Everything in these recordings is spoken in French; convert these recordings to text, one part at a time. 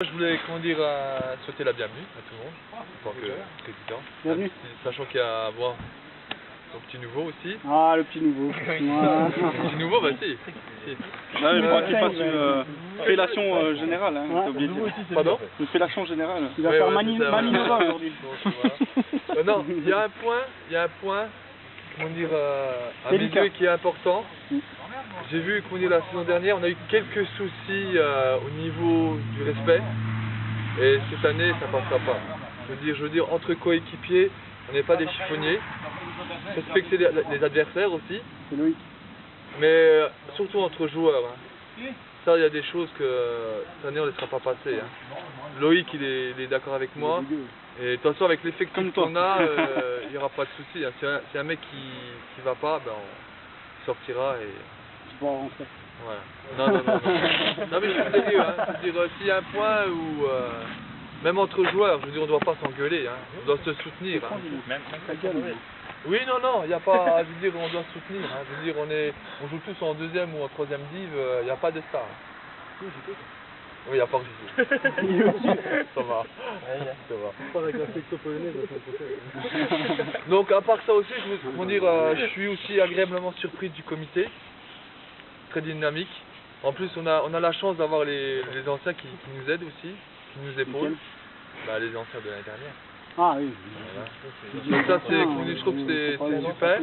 Je voulais souhaiter la bienvenue à tout le monde en tant que président. Bienvenue. Sachant qu'il y a bon, un petit nouveau aussi. Ah, le petit nouveau. Le petit nouveau, bah si. Ah, je crois qu'il fasse une fellation générale, hein, Ouais. t'as oublié de dire. Pardon? Une fellation générale. Il va faire Mani Nova aujourd'hui. Non, il y a un point, comment dire, à mes Délicat. yeux qui est important. J'ai vu, comment dire, la saison dernière, on a eu quelques soucis au niveau du respect. Et cette année, ça passera pas. Je veux dire, entre coéquipiers, on n'est pas des chiffonniers. Respecter les adversaires aussi. C'est Loïc. Mais surtout entre joueurs. Hein. Ça, il y a des choses que cette année, on ne laissera pas passer. Hein. Loïc, il est d'accord avec moi. Et de toute façon, avec l'effectif qu'on a, il n'y aura pas de souci. Hein. Si un mec qui va pas, ben, on sortira et... Tu pourras rentrer. Voilà. Non, non, mais je suis sérieux. Hein. Je veux dire, s'il y a un point où... même entre joueurs, je veux dire, on ne doit pas s'engueuler. Hein. On doit se soutenir. Hein. Oui, non, il n'y a pas, je veux dire, on doit se soutenir. Hein. Je veux dire, on joue tous en deuxième ou en troisième div, il n'y a pas de star. Oui, il n'y a pas que Gigi. Ça va. Ça va. Avec la section polonaise la semaine prochaine. Donc, à part ça aussi, je suis aussi agréablement surpris du comité. Très dynamique. En plus, on a la chance d'avoir les anciens qui nous aident aussi, qui nous épaulent. Bah, les anciens de l'année dernière. Ah oui. Voilà. Donc ça, je trouve que c'est super.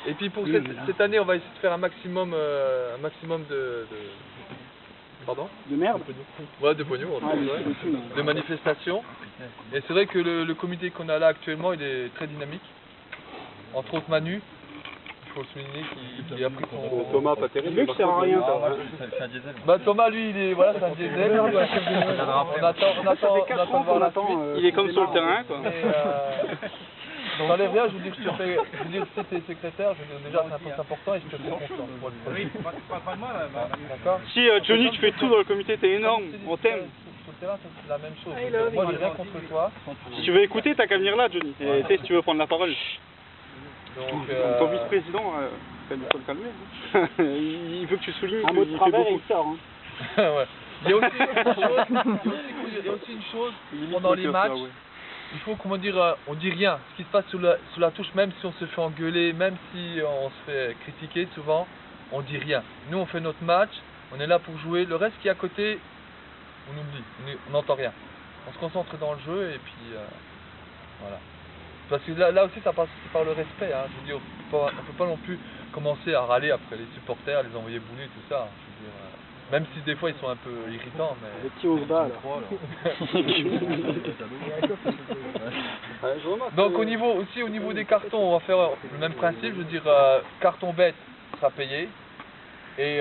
Et puis pour cette année, on va essayer de faire un maximum de pardon? De merde. Ouais, de pognon, de manifestations. Et c'est vrai que le comité qu'on a là actuellement, il est très dynamique. Entre autres Manu, il faut souligner qu'il a pris son... Thomas, pas terrible. Le mec sert à rien. C'est un diesel. Bah Thomas, lui, c'est un diesel. On attend de voir la suite. Il est comme sur le terrain, quoi. J'enlève rien, je vous dis que si t'es secrétaire, déjà c'est un poste important et je te fais confiance. Oui, pas de mal. D'accord. Si Johnny, tu fais tout dans le comité, t'es énorme, on t'aime. Sur le terrain, c'est la même chose. Moi, j'ai rien contre toi. Si tu veux écouter, t'as qu'à venir là, Johnny. Et tu sais, si tu veux prendre la parole. Donc, ton vice-président, il faut le calmer. Il veut que tu soulignes Un mot de qu'il fait travers et beaucoup. il sort. Hein. Ouais. Il y a aussi une chose, pendant les matchs, il faut, on dit rien. Ce qui se passe sous la touche, même si on se fait engueuler, même si on se fait critiquer souvent, on dit rien. Nous, on fait notre match, on est là pour jouer. Le reste qui est à côté, on oublie, on n'entend rien. On se concentre dans le jeu et puis voilà. Parce que là aussi, ça passe aussi par le respect. Hein. Je veux dire, on ne peut pas non plus commencer à râler après les supporters, les envoyer bouler, tout ça. Je veux dire, même si des fois ils sont un peu irritants, mais... Le petit Osba, là. Donc au niveau des cartons, on va faire le même principe. Je veux dire, carton bête sera payé. Et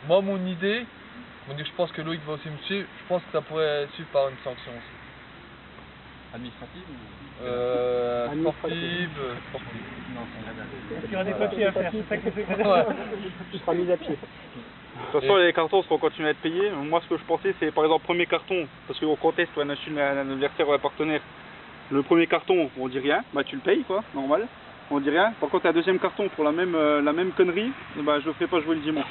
moi, mon idée, je pense que Loïc va aussi me suivre, je pense que ça pourrait suivre par une sanction aussi. Administrative ou Sportive. Il y aura des papiers à faire, c'est ça que c'est. Ouais. Tu seras mis à pied. De toute façon, les cartons seront continuer à être payés. Moi, ce que je pensais, c'est par exemple, premier carton, parce qu'on conteste un adversaire ou un partenaire. Le premier carton, on dit rien, bah tu le payes, quoi, normal. On dit rien. Par contre, un deuxième carton pour la même connerie, bah je le ferai pas jouer le dimanche.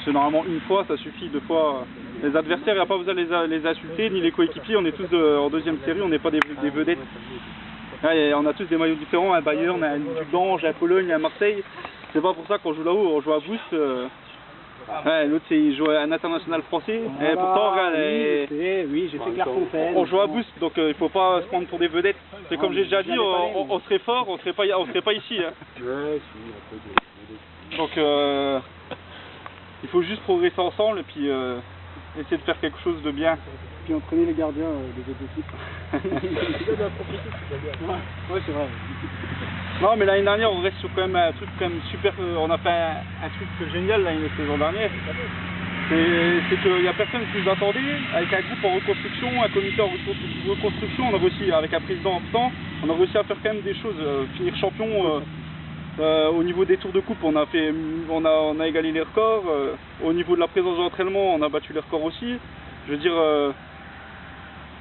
C'est normalement une fois, ça suffit. Deux fois, les adversaires, il n'y a pas besoin de les insulter, ni les coéquipiers. On est tous en deuxième série, on n'est pas des vedettes. Ouais, on a tous des maillots différents, un Bayern, un Dugange, un Pologne, un Marseille. C'est pas pour ça qu'on joue là-haut, on joue à Boost. Ouais, l'autre il joue à un international français. Et pourtant, oui, j'ai fait Clairefontaine. on joue à Boost, donc il faut pas se prendre pour des vedettes. C'est comme j'ai déjà dit, on serait fort, on serait pas ici. Hein. Donc il faut juste progresser ensemble et puis essayer de faire quelque chose de bien. Puis entraîner les gardiens des autres équipes. Ouais, c'est vrai. Non, mais l'année dernière, on reste sur quand même un truc quand même super. On a fait un truc génial la saison dernière. C'est qu'il n'y a personne qui nous attendait. Avec un groupe en reconstruction, un comité en reconstruction, on a réussi, avec un président absent, on a réussi à faire quand même des choses. Finir champion au niveau des tours de coupe, on a égalé les records. Au niveau de la présence d'entraînement, on a battu les records aussi. Je veux dire.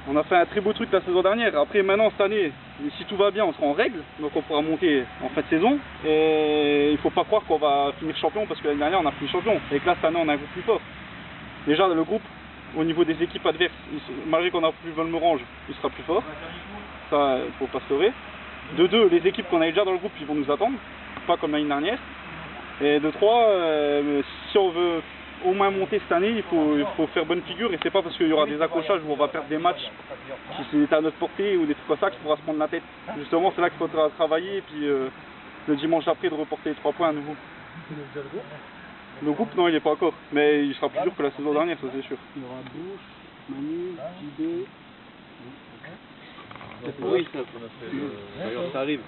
On a fait un très beau truc la saison dernière. Après, maintenant, cette année, si tout va bien, on sera en règle. Donc, on pourra monter en fin de saison. Et il ne faut pas croire qu'on va finir champion parce que l'année dernière, on a fini champion. Et que là, cette année, on a un groupe plus fort. Déjà, le groupe, au niveau des équipes adverses, malgré qu'on a plus Valmorange, il sera plus fort. Ça, il faut pas se leurrer. De deux, les équipes qu'on a déjà dans le groupe, ils vont nous attendre, pas comme l'année dernière. Et de trois, si on veut au moins monter cette année, il faut faire bonne figure, et c'est pas parce qu'il y aura des accrochages où on va perdre des matchs qui c'est à notre portée ou des trucs comme ça qu'il faudra se prendre la tête. Justement, c'est là qu'il faudra travailler, et puis le dimanche après de reporter les 3 points à nouveau. Le groupe, non, il n'est pas encore, mais il sera plus dur que la saison dernière, ça c'est sûr. Il y aura Bouche, Manu, JD. C'est pourri ça. Ça arrive.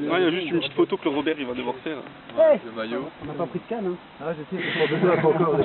Ouais, il y a juste une petite photo que le Robert il va devoir faire. Hey, Le maillot. on n'a pas pris de canne, hein. Ah, je sais, c'est pas encore.